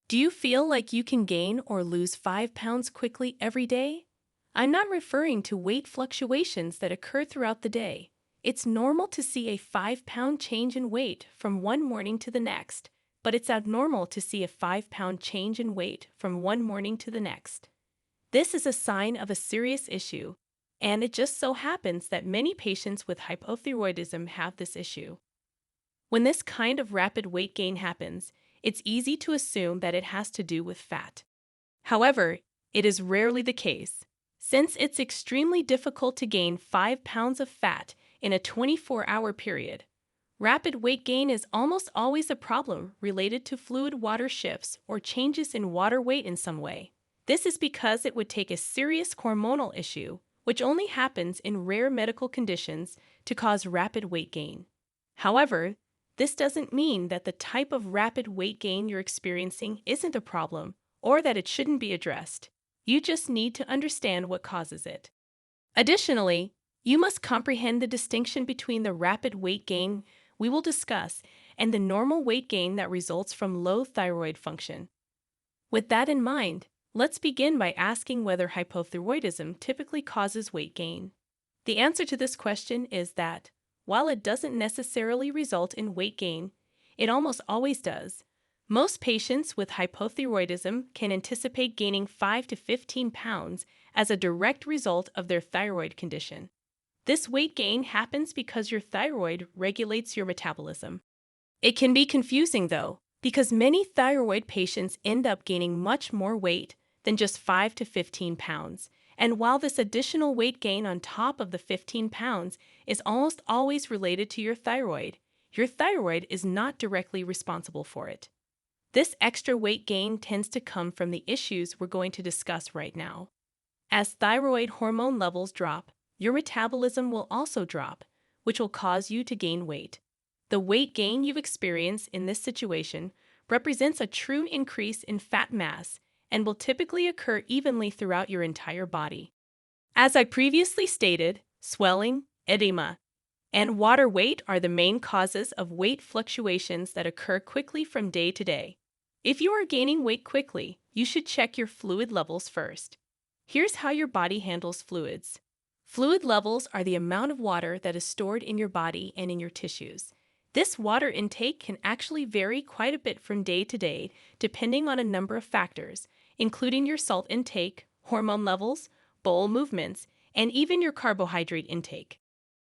Do you feel like you can gain or lose 5 pounds quickly every day? I'm not referring to weight fluctuations that occur throughout the day. It's normal to see a 5-pound change in weight from one morning to the next, but it's abnormal to see a 5-pound change in weight from one morning to the next. This is a sign of a serious issue, and it just so happens that many patients with hypothyroidism have this issue. When this kind of rapid weight gain happens, it's easy to assume that it has to do with fat. However, it is rarely the case, since it's extremely difficult to gain 5 pounds of fat in a 24-hour period. Rapid weight gain is almost always a problem related to fluid-water shifts or changes in water weight in some way. This is because it would take a serious hormonal issue, which only happens in rare medical conditions, to cause rapid weight gain. However, this doesn't mean that the type of rapid weight gain you're experiencing isn't a problem or that it shouldn't be addressed. You just need to understand what causes it. Additionally, you must comprehend the distinction between the rapid weight gain we will discuss and the normal weight gain that results from low thyroid function. With that in mind, let's begin by asking whether hypothyroidism typically causes weight gain. The answer to this question is that, while it doesn't necessarily result in weight gain, it almost always does. Most patients with hypothyroidism can anticipate gaining 5 to 15 pounds as a direct result of their thyroid condition. This weight gain happens because your thyroid regulates your metabolism. It can be confusing, though, because many thyroid patients end up gaining much more weight than just 5 to 15 pounds. And while this additional weight gain on top of the 15 pounds is almost always related to your thyroid is not directly responsible for it. This extra weight gain tends to come from the issues we're going to discuss right now. As thyroid hormone levels drop, your metabolism will also drop, which will cause you to gain weight. The weight gain you've experienced in this situation represents a true increase in fat mass and will typically occur evenly throughout your entire body. As I previously stated, swelling, edema, and water weight are the main causes of weight fluctuations that occur quickly from day to day. If you are gaining weight quickly, you should check your fluid levels first. Here's how your body handles fluids. Fluid levels are the amount of water that is stored in your body and in your tissues. This water intake can actually vary quite a bit from day to day, depending on a number of factors, including your salt intake, hormone levels, bowel movements, and even your carbohydrate intake.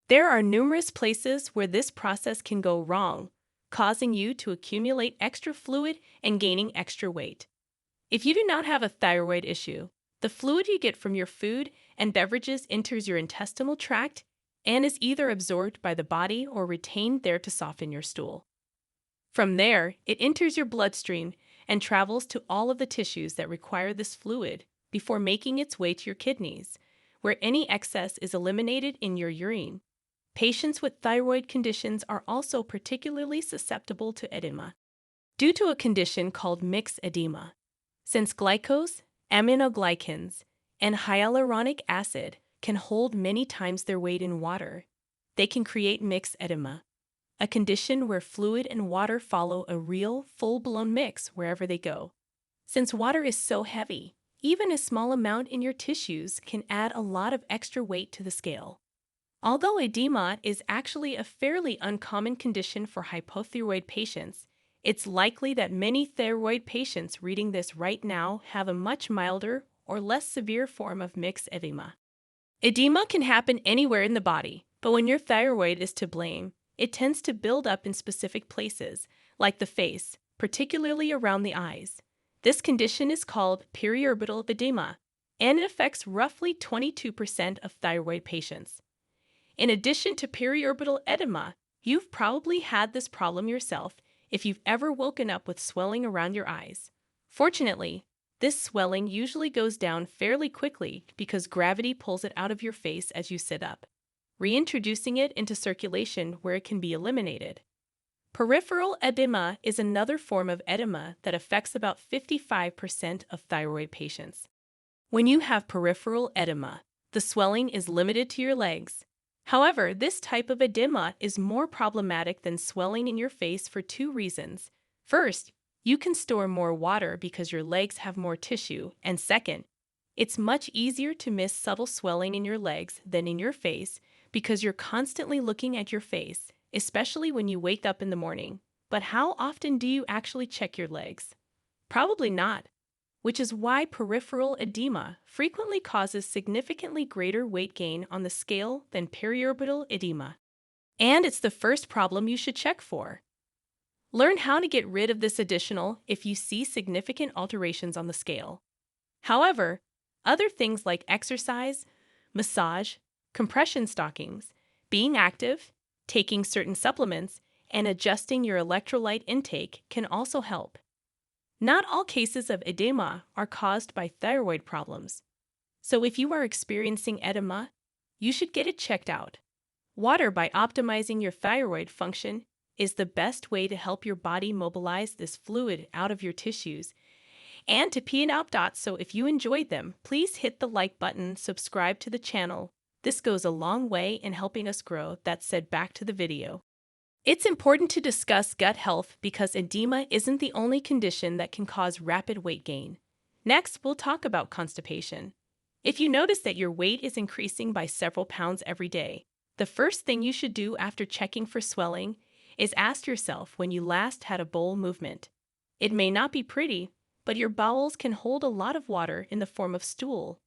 There are numerous places where this process can go wrong, causing you to accumulate extra fluid and gaining extra weight. If you do not have a thyroid issue, the fluid you get from your food and beverages enters your intestinal tract and is either absorbed by the body or retained there to soften your stool. From there, it enters your bloodstream and travels to all of the tissues that require this fluid before making its way to your kidneys, where any excess is eliminated in your urine. Patients with thyroid conditions are also particularly susceptible to edema, due to a condition called mixed edema. Since glycose, aminoglycans, and hyaluronic acid can hold many times their weight in water, they can create mixed edema, a condition where fluid and water follow a real, full-blown mix wherever they go. Since water is so heavy, even a small amount in your tissues can add a lot of extra weight to the scale. Although edema is actually a fairly uncommon condition for hypothyroid patients, it's likely that many thyroid patients reading this right now have a much milder or less severe form of mixed edema. Edema can happen anywhere in the body, but when your thyroid is to blame, it tends to build up in specific places, like the face, particularly around the eyes. This condition is called periorbital edema, and it affects roughly 22% of thyroid patients. In addition to periorbital edema, you've probably had this problem yourself if you've ever woken up with swelling around your eyes. Fortunately, this swelling usually goes down fairly quickly because gravity pulls it out of your face as you sit up, reintroducing it into circulation where it can be eliminated. Peripheral edema is another form of edema that affects about 55% of thyroid patients. When you have peripheral edema, the swelling is limited to your legs. However, this type of edema is more problematic than swelling in your face for two reasons. First, you can store more water because your legs have more tissue, and second, it's much easier to miss subtle swelling in your legs than in your face because you're constantly looking at your face, especially when you wake up in the morning. But how often do you actually check your legs? Probably not, which is why peripheral edema frequently causes significantly greater weight gain on the scale than periorbital edema. And it's the first problem you should check for. Learn how to get rid of this additional if you see significant alterations on the scale. However, other things like exercise, massage, compression stockings, being active, taking certain supplements, and adjusting your electrolyte intake can also help. Not all cases of edema are caused by thyroid problems. So if you are experiencing edema, you should get it checked out. Water, by optimizing your thyroid function, is the best way to help your body mobilize this fluid out of your tissues and to pee it out. So if you enjoyed them, please hit the like button, subscribe to the channel. This goes a long way in helping us grow. That said, back to the video. It's important to discuss gut health because edema isn't the only condition that can cause rapid weight gain. Next, we'll talk about constipation. If you notice that your weight is increasing by several pounds every day, the first thing you should do after checking for swelling is ask yourself when you last had a bowel movement. It may not be pretty, but your bowels can hold a lot of water in the form of stool,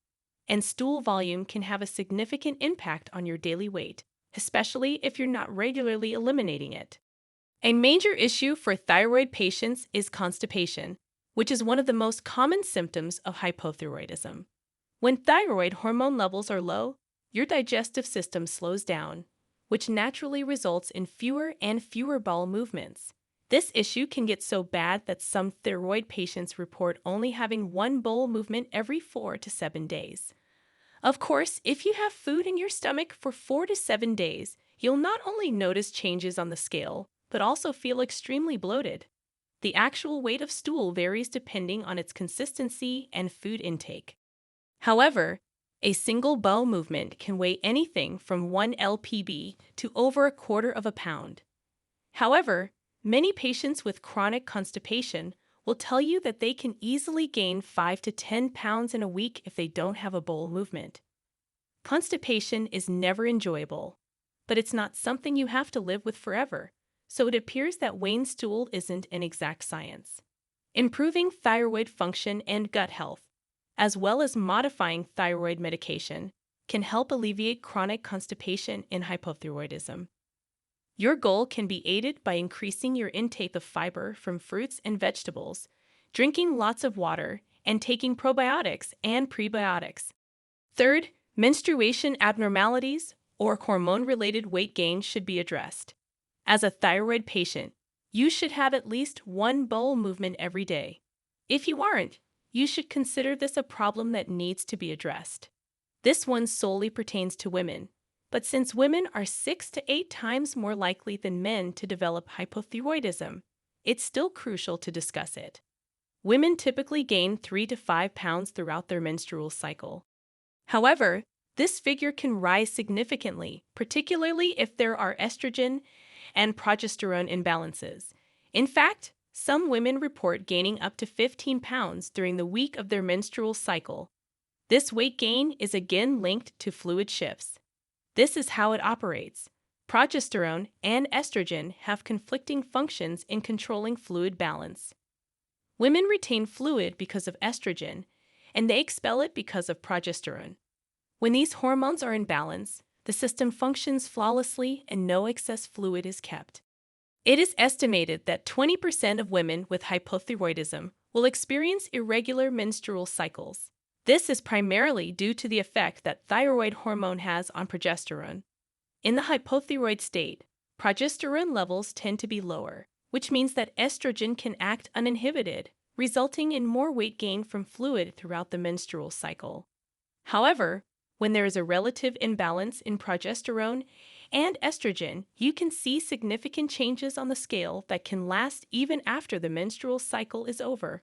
and stool volume can have a significant impact on your daily weight, especially if you're not regularly eliminating it. A major issue for thyroid patients is constipation, which is one of the most common symptoms of hypothyroidism. When thyroid hormone levels are low, your digestive system slows down, which naturally results in fewer and fewer bowel movements. This issue can get so bad that some thyroid patients report only having one bowel movement every 4 to 7 days. Of course, if you have food in your stomach for 4 to 7 days, you'll not only notice changes on the scale, but also feel extremely bloated. The actual weight of stool varies depending on its consistency and food intake. However, a single bowel movement can weigh anything from 1 lb to over a quarter of a pound. However, many patients with chronic constipation will tell you that they can easily gain 5 to 10 pounds in a week if they don't have a bowel movement. Constipation is never enjoyable, but it's not something you have to live with forever, so it appears that weighing stool isn't an exact science. Improving thyroid function and gut health, as well as modifying thyroid medication, can help alleviate chronic constipation and hypothyroidism. Your goal can be aided by increasing your intake of fiber from fruits and vegetables, drinking lots of water, and taking probiotics and prebiotics. Third, menstruation abnormalities or hormone-related weight gain should be addressed. As a thyroid patient, you should have at least one bowel movement every day. If you aren't, you should consider this a problem that needs to be addressed. This one solely pertains to women, but since women are 6 to 8 times more likely than men to develop hypothyroidism, it's still crucial to discuss it. Women typically gain 3 to 5 pounds throughout their menstrual cycle. However, this figure can rise significantly, particularly if there are estrogen and progesterone imbalances. In fact, some women report gaining up to 15 pounds during the week of their menstrual cycle. This weight gain is again linked to fluid shifts. This is how it operates. Progesterone and estrogen have conflicting functions in controlling fluid balance. Women retain fluid because of estrogen, and they expel it because of progesterone. When these hormones are in balance, the system functions flawlessly and no excess fluid is kept. It is estimated that 20% of women with hypothyroidism will experience irregular menstrual cycles. This is primarily due to the effect that thyroid hormone has on progesterone. In the hypothyroid state, progesterone levels tend to be lower, which means that estrogen can act uninhibited, resulting in more weight gain from fluid throughout the menstrual cycle. However, when there is a relative imbalance in progesterone and estrogen, you can see significant changes on the scale that can last even after the menstrual cycle is over.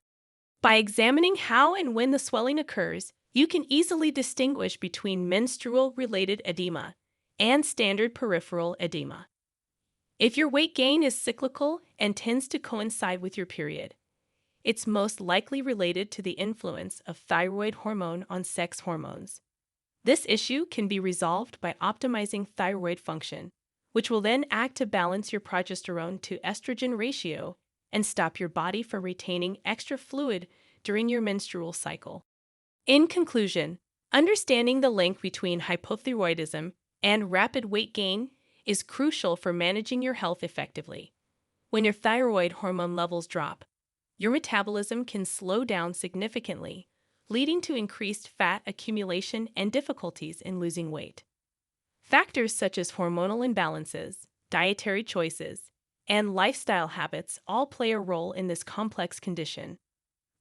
By examining how and when the swelling occurs, you can easily distinguish between menstrual-related edema and standard peripheral edema. If your weight gain is cyclical and tends to coincide with your period, It's most likely related to the influence of thyroid hormone on sex hormones. This issue can be resolved by optimizing thyroid function, which will then act to balance your progesterone to estrogen ratio and stop your body from retaining extra fluid during your menstrual cycle. In conclusion, understanding the link between hypothyroidism and rapid weight gain is crucial for managing your health effectively. When your thyroid hormone levels drop, your metabolism can slow down significantly, leading to increased fat accumulation and difficulties in losing weight. Factors such as hormonal imbalances, dietary choices, and lifestyle habits all play a role in this complex condition.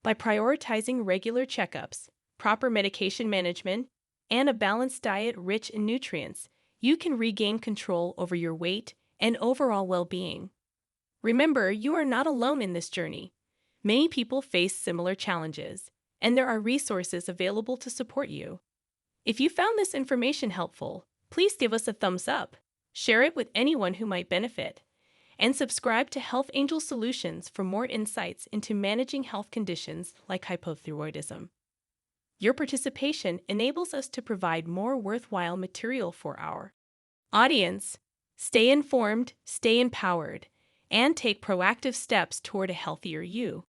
By prioritizing regular checkups, proper medication management, and a balanced diet rich in nutrients, you can regain control over your weight and overall well-being. Remember, you are not alone in this journey. Many people face similar challenges, and there are resources available to support you. If you found this information helpful, please give us a thumbs up, share it with anyone who might benefit, and subscribe to Health Angel Solutions for more insights into managing health conditions like hypothyroidism. Your participation enables us to provide more worthwhile material for our audience. Stay informed, stay empowered, and take proactive steps toward a healthier you.